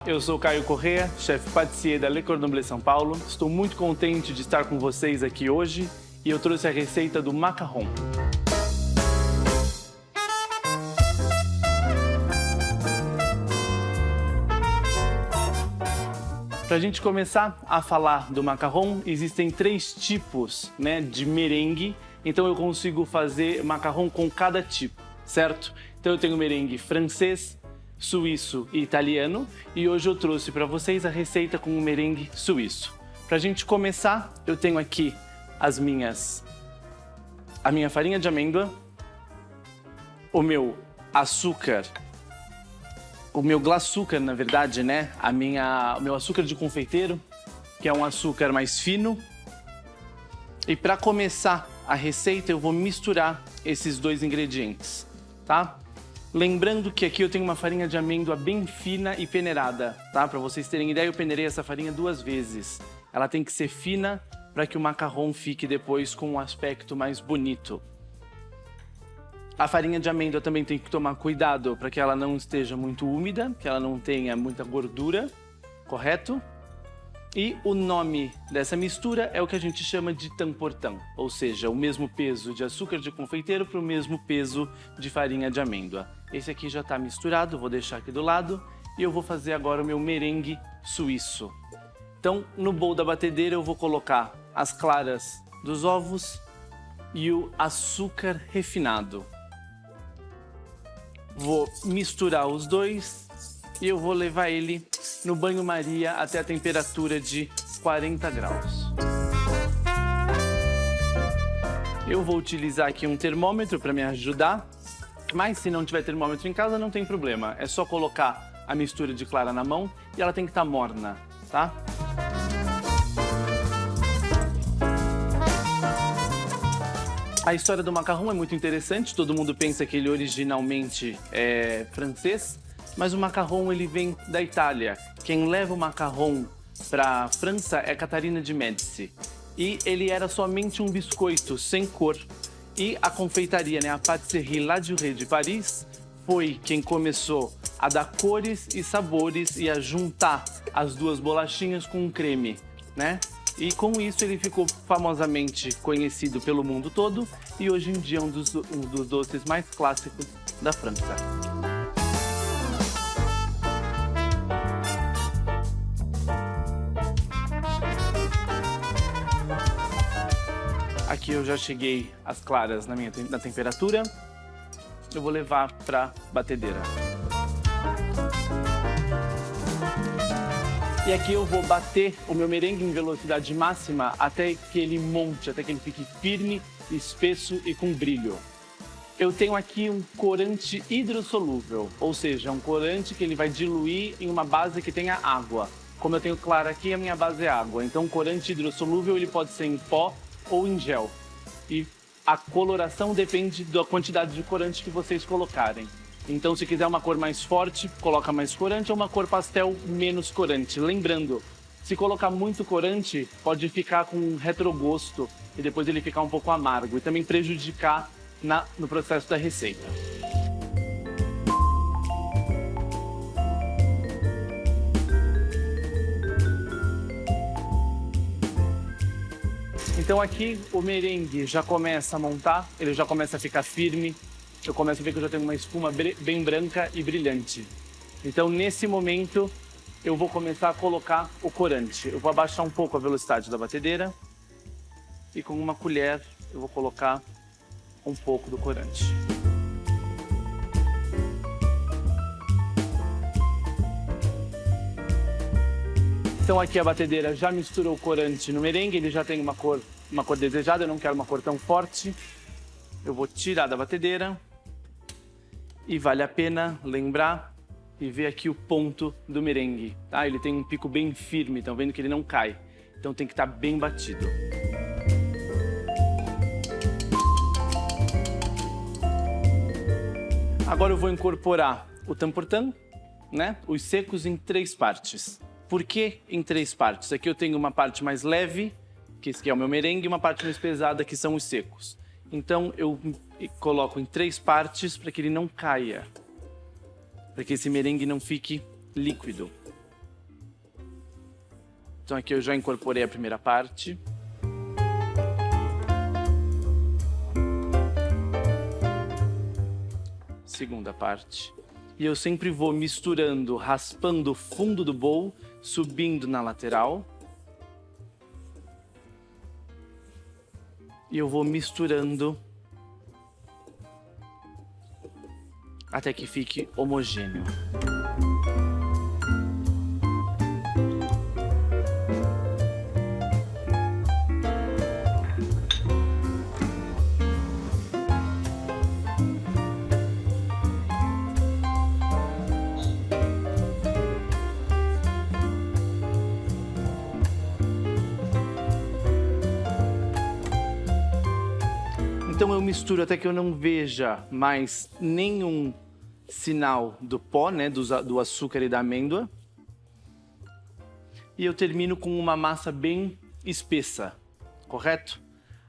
Eu sou Caio Corrêa, chefe patissier da Le Cordon Bleu São Paulo. Estou muito contente de estar com vocês aqui hoje e eu trouxe a receita do macarrão. Para a gente começar a falar do macarrão, existem 3 tipos, de merengue, então eu consigo fazer macarrão com cada tipo, certo? Então eu tenho merengue francês, suíço e italiano, e hoje eu trouxe para vocês a receita com o merengue suíço. Para a gente começar, eu tenho aqui a minha farinha de amêndoa, o meu açúcar, o meu glaçúcar, na verdade, o meu açúcar de confeiteiro, que é um açúcar mais fino. E para começar a receita, eu vou misturar esses 2 ingredientes, tá? Lembrando que aqui eu tenho uma farinha de amêndoa bem fina e peneirada, tá? Para vocês terem ideia, eu peneirei essa farinha 2 vezes. Ela tem que ser fina para que o macarrão fique depois com um aspecto mais bonito. A farinha de amêndoa também tem que tomar cuidado para que ela não esteja muito úmida, que ela não tenha muita gordura, correto? E o nome dessa mistura é o que a gente chama de tamportão, ou seja, o mesmo peso de açúcar de confeiteiro para o mesmo peso de farinha de amêndoa. Esse aqui já está misturado, vou deixar aqui do lado e eu vou fazer agora o meu merengue suíço. Então, no bowl da batedeira eu vou colocar as claras dos ovos e o açúcar refinado. Vou misturar os 2 e eu vou levar ele no banho-maria até a temperatura de 40 graus. Eu vou utilizar aqui um termômetro para me ajudar, mas se não tiver termômetro em casa não tem problema. É só colocar a mistura de clara na mão e ela tem que estar morna, tá? A história do macarrão é muito interessante, todo mundo pensa que ele originalmente é francês, mas o macarrão ele vem da Itália. Quem leva o macarrão para a França é Catarina de Médici. E ele era somente um biscoito sem cor. E a confeitaria, a Patisserie La Durée de Paris, foi quem começou a dar cores e sabores e a juntar as 2 bolachinhas com um creme, E com isso ele ficou famosamente conhecido pelo mundo todo e hoje em dia é um dos doces mais clássicos da França. Aqui eu já cheguei as claras na temperatura, eu vou levar para a batedeira. E aqui eu vou bater o meu merengue em velocidade máxima até que ele monte, até que ele fique firme, espesso e com brilho. Eu tenho aqui um corante hidrossolúvel, ou seja, um corante que ele vai diluir em uma base que tenha água. Como eu tenho clara aqui, a minha base é água. Então o corante hidrossolúvel ele pode ser em pó ou em gel. E a coloração depende da quantidade de corante que vocês colocarem. Então, se quiser uma cor mais forte, coloca mais corante, ou uma cor pastel, menos corante. Lembrando, se colocar muito corante, pode ficar com um retrogosto e depois ele ficar um pouco amargo e também prejudicar no processo da receita. Então aqui o merengue já começa a montar, ele já começa a ficar firme. Eu começo a ver que eu já tenho uma espuma bem branca e brilhante. Então, nesse momento, eu vou começar a colocar o corante. Eu vou abaixar um pouco a velocidade da batedeira e com uma colher eu vou colocar um pouco do corante. Então aqui a batedeira já misturou o corante no merengue, ele já tem uma cor desejada, eu não quero uma cor tão forte. Eu vou tirar da batedeira. E vale a pena lembrar e ver aqui o ponto do merengue, tá? Ele tem um pico bem firme, estão vendo que ele não cai. Então tem que estar bem batido. Agora eu vou incorporar o tamportão, os secos em 3 partes. Por que em 3 partes? Aqui eu tenho uma parte mais leve, que esse aqui é o meu merengue, e uma parte mais pesada, que são os secos. Então eu coloco em 3 partes para que ele não caia, para que esse merengue não fique líquido. Então aqui eu já incorporei a primeira parte. Segunda parte. E eu sempre vou misturando, raspando o fundo do bowl, subindo na lateral. E eu vou misturando até que fique homogêneo. Então eu misturo até que eu não veja mais nenhum sinal do pó, né, do açúcar e da amêndoa. E eu termino com uma massa bem espessa, correto?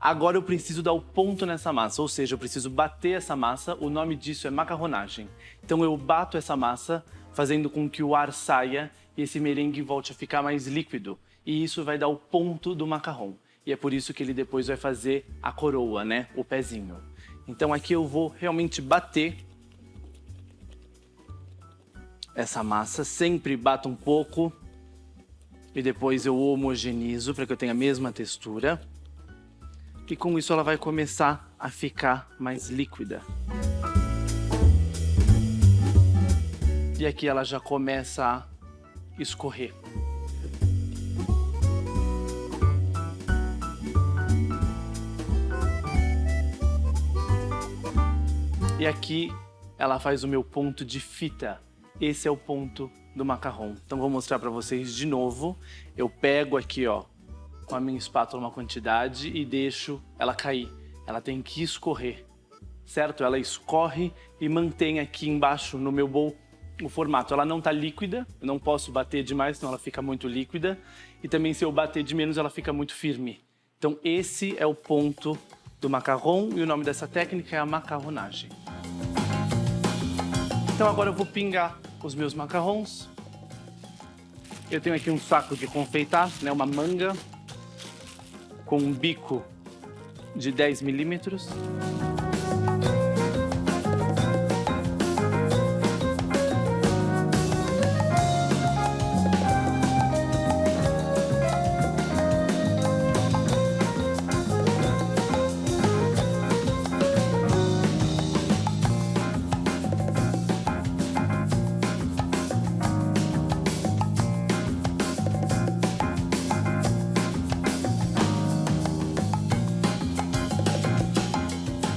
Agora eu preciso dar o ponto nessa massa, ou seja, eu preciso bater essa massa, o nome disso é macarronagem. Então eu bato essa massa, fazendo com que o ar saia e esse merengue volte a ficar mais líquido. E isso vai dar o ponto do macarrão. E é por isso que ele depois vai fazer a coroa, né? O pezinho. Então aqui eu vou realmente bater essa massa, sempre bato um pouco e depois eu homogenizo para que eu tenha a mesma textura. E com isso ela vai começar a ficar mais líquida. E aqui ela já começa a escorrer. E aqui ela faz o meu ponto de fita. Esse é o ponto do macarrão. Então vou mostrar para vocês de novo. Eu pego aqui, ó, com a minha espátula uma quantidade e deixo ela cair. Ela tem que escorrer, certo? Ela escorre e mantém aqui embaixo no meu bowl o formato. Ela não tá líquida, eu não posso bater demais, senão ela fica muito líquida. E também se eu bater de menos, ela fica muito firme. Então esse é o ponto do macarrão e o nome dessa técnica é a macarronagem. Então agora eu vou pingar os meus macarrons. Eu tenho aqui um saco de confeitar, né, uma manga com um bico de 10 milímetros.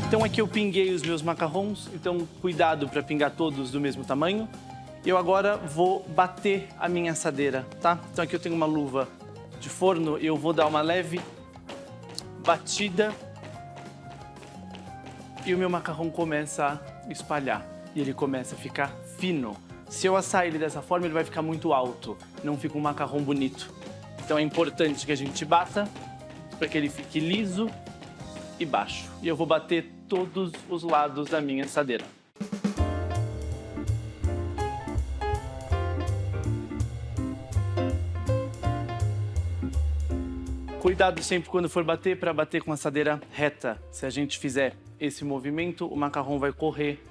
Então aqui eu pinguei os meus macarrons, então cuidado para pingar todos do mesmo tamanho. Eu agora vou bater a minha assadeira, tá? Então aqui eu tenho uma luva de forno e eu vou dar uma leve batida e o meu macarrão começa a espalhar e ele começa a ficar fino. Se eu assar ele dessa forma, ele vai ficar muito alto, não fica um macarrão bonito. Então é importante que a gente bata para que ele fique liso e baixo. E eu vou bater todos os lados da minha assadeira. Cuidado sempre quando for bater para bater com a assadeira reta. Se a gente fizer esse movimento, o macarrão vai correr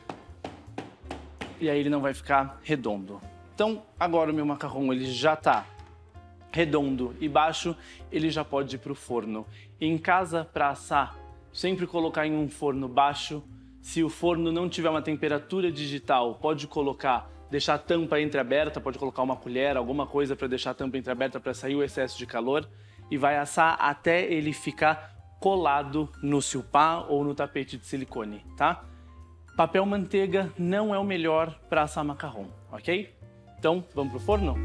e aí ele não vai ficar redondo. Então agora o meu macarrão ele já está redondo e baixo, ele já pode ir para o forno. E em casa, para assar, sempre colocar em um forno baixo. Se o forno não tiver uma temperatura digital, pode colocar, deixar a tampa entreaberta, pode colocar uma colher, alguma coisa para deixar a tampa entreaberta para sair o excesso de calor e vai assar até ele ficar colado no silpá ou no tapete de silicone, tá? Papel manteiga não é o melhor para assar macarrão, ok? Então, vamos pro forno?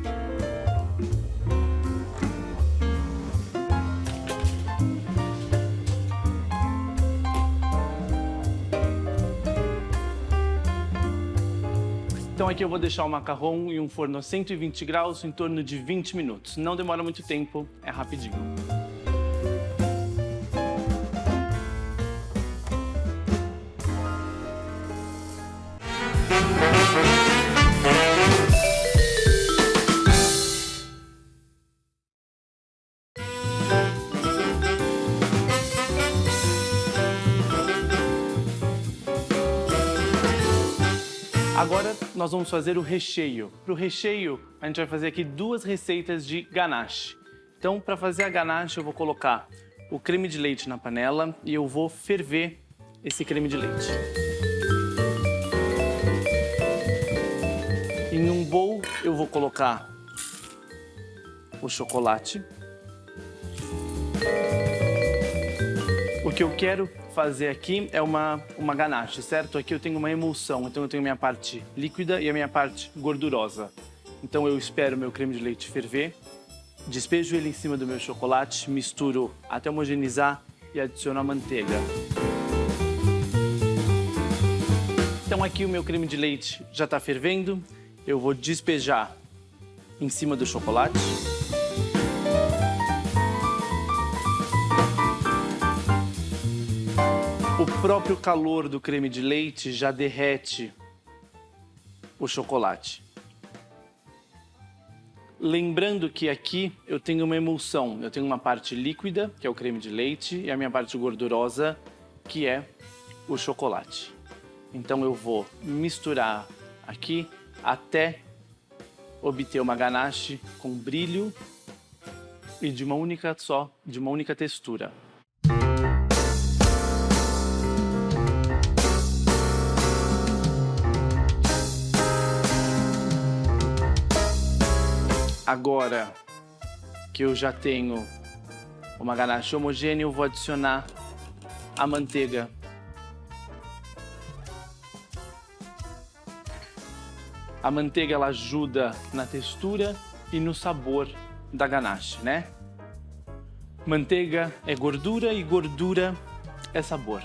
Então aqui eu vou deixar o macarrão em um forno a 120 graus em torno de 20 minutos. Não demora muito tempo, é rapidinho. Agora nós vamos fazer o recheio. Para o recheio, a gente vai fazer aqui 2 receitas de ganache. Então, para fazer a ganache, eu vou colocar o creme de leite na panela e eu vou ferver esse creme de leite. Em um bowl, eu vou colocar o chocolate. O que eu quero fazer aqui é uma ganache, certo? Aqui eu tenho uma emulsão, então eu tenho a minha parte líquida e a minha parte gordurosa. Então eu espero o meu creme de leite ferver, despejo ele em cima do meu chocolate, misturo até homogeneizar e adiciono a manteiga. Então aqui o meu creme de leite já está fervendo, eu vou despejar em cima do chocolate. O próprio calor do creme de leite já derrete o chocolate. Lembrando que aqui eu tenho uma emulsão, eu tenho uma parte líquida, que é o creme de leite, e a minha parte gordurosa, que é o chocolate. Então eu vou misturar aqui até obter uma ganache com brilho e de uma única textura. Agora que eu já tenho uma ganache homogênea, eu vou adicionar a manteiga. A manteiga ela ajuda na textura e no sabor da ganache, né? Manteiga é gordura e gordura é sabor.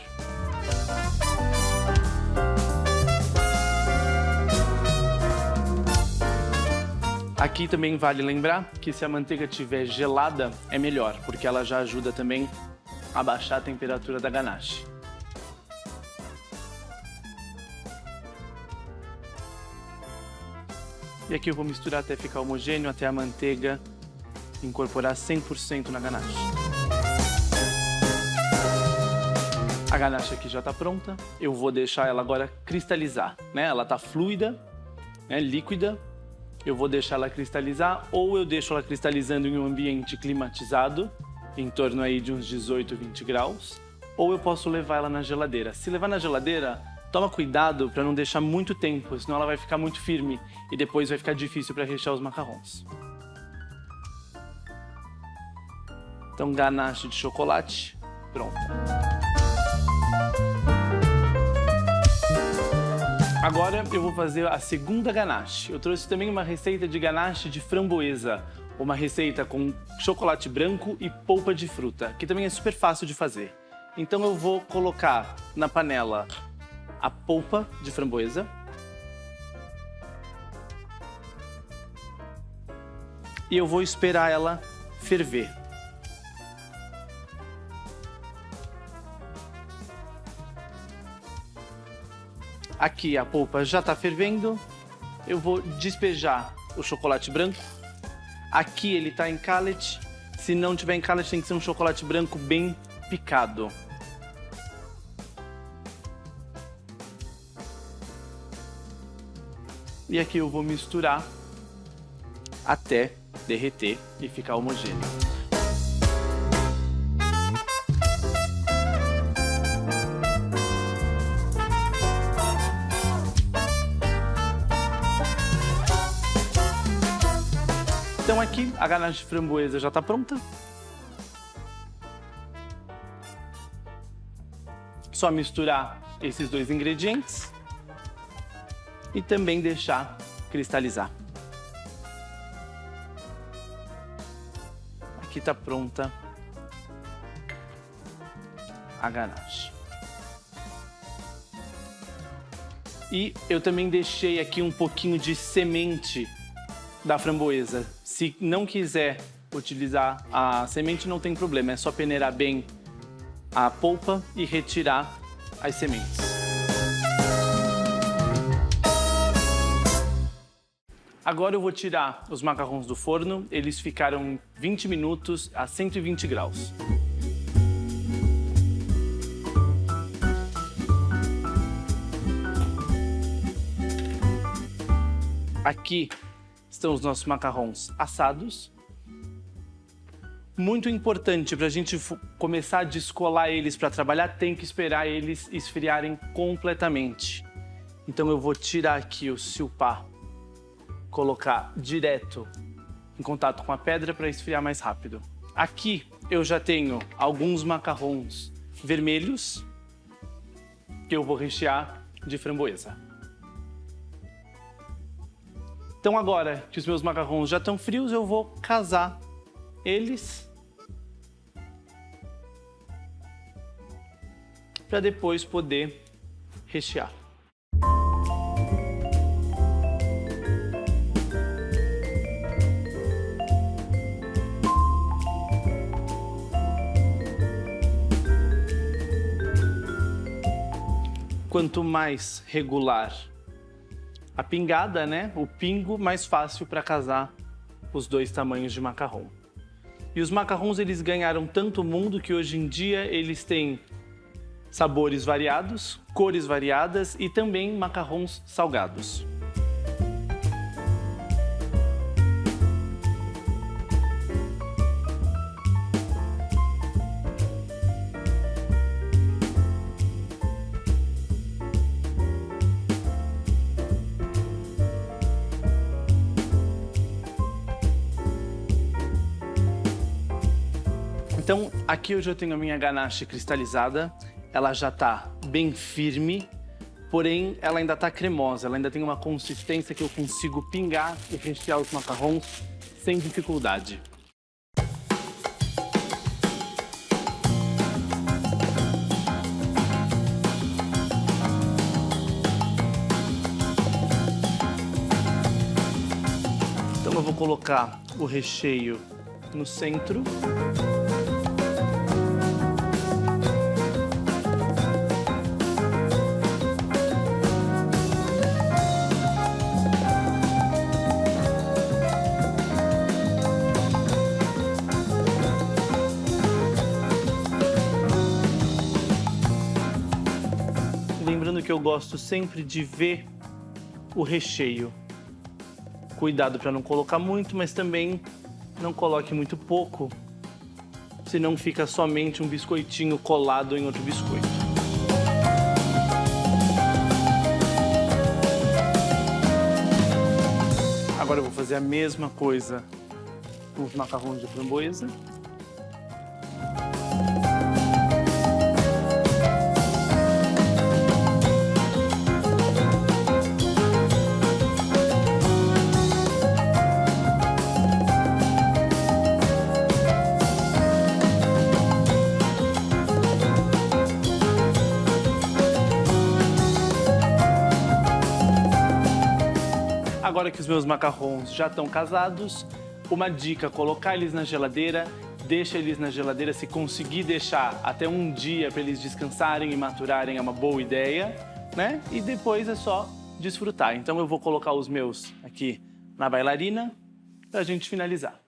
Aqui também vale lembrar que se a manteiga estiver gelada é melhor, porque ela já ajuda também a baixar a temperatura da ganache. E aqui eu vou misturar até ficar homogêneo, até a manteiga incorporar 100% na ganache. A ganache aqui já está pronta, eu vou deixar ela agora cristalizar, né? Ela está fluida, né? Líquida. Eu vou deixar ela cristalizar, ou eu deixo ela cristalizando em um ambiente climatizado, em torno aí de uns 18, 20 graus, ou eu posso levar ela na geladeira. Se levar na geladeira, toma cuidado para não deixar muito tempo, senão ela vai ficar muito firme e depois vai ficar difícil para rechear os macarrons. Então, ganache de chocolate, pronta. Agora eu vou fazer a segunda ganache. Eu trouxe também uma receita de ganache de framboesa, uma receita com chocolate branco e polpa de fruta, que também é super fácil de fazer. Então eu vou colocar na panela a polpa de framboesa e eu vou esperar ela ferver. Aqui a polpa já está fervendo, eu vou despejar o chocolate branco. Aqui ele está em cullet, se não tiver em cullet tem que ser um chocolate branco bem picado. E aqui eu vou misturar até derreter e ficar homogêneo. Então aqui a ganache de framboesa já está pronta. Só misturar esses 2 ingredientes e também deixar cristalizar. Aqui está pronta a ganache. E eu também deixei aqui um pouquinho de semente da framboesa. Se não quiser utilizar a semente, não tem problema, é só peneirar bem a polpa e retirar as sementes. Agora eu vou tirar os macarrons do forno, eles ficaram 20 minutos a 120 graus. Aqui estão os nossos macarrons assados. Muito importante, para a gente começar a descolar eles para trabalhar, tem que esperar eles esfriarem completamente. Então eu vou tirar aqui o silpá, colocar direto em contato com a pedra para esfriar mais rápido. Aqui eu já tenho alguns macarrons vermelhos que eu vou rechear de framboesa. Então agora que os meus macarrons já estão frios, eu vou casar eles para depois poder rechear. Quanto mais regular a pingada, né? O pingo, mais fácil para casar os dois tamanhos de macarrão. E os macarrons, eles ganharam tanto mundo que hoje em dia eles têm sabores variados, cores variadas e também macarrons salgados. Então, aqui hoje eu tenho a minha ganache cristalizada, ela já está bem firme, porém ela ainda está cremosa, ela ainda tem uma consistência que eu consigo pingar e rechear os macarrons sem dificuldade. Então eu vou colocar o recheio no centro. Lembrando que eu gosto sempre de ver o recheio. Cuidado para não colocar muito, mas também não coloque muito pouco, senão fica somente um biscoitinho colado em outro biscoito. Agora eu vou fazer a mesma coisa com os macarrons de framboesa. Agora que os meus macarrons já estão casados, uma dica, colocar eles na geladeira, deixa eles na geladeira, se conseguir deixar até um dia para eles descansarem e maturarem é uma boa ideia, né? E depois é só desfrutar. Então eu vou colocar os meus aqui na bailarina para a gente finalizar.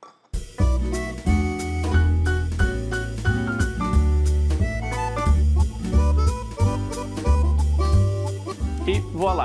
E voilá!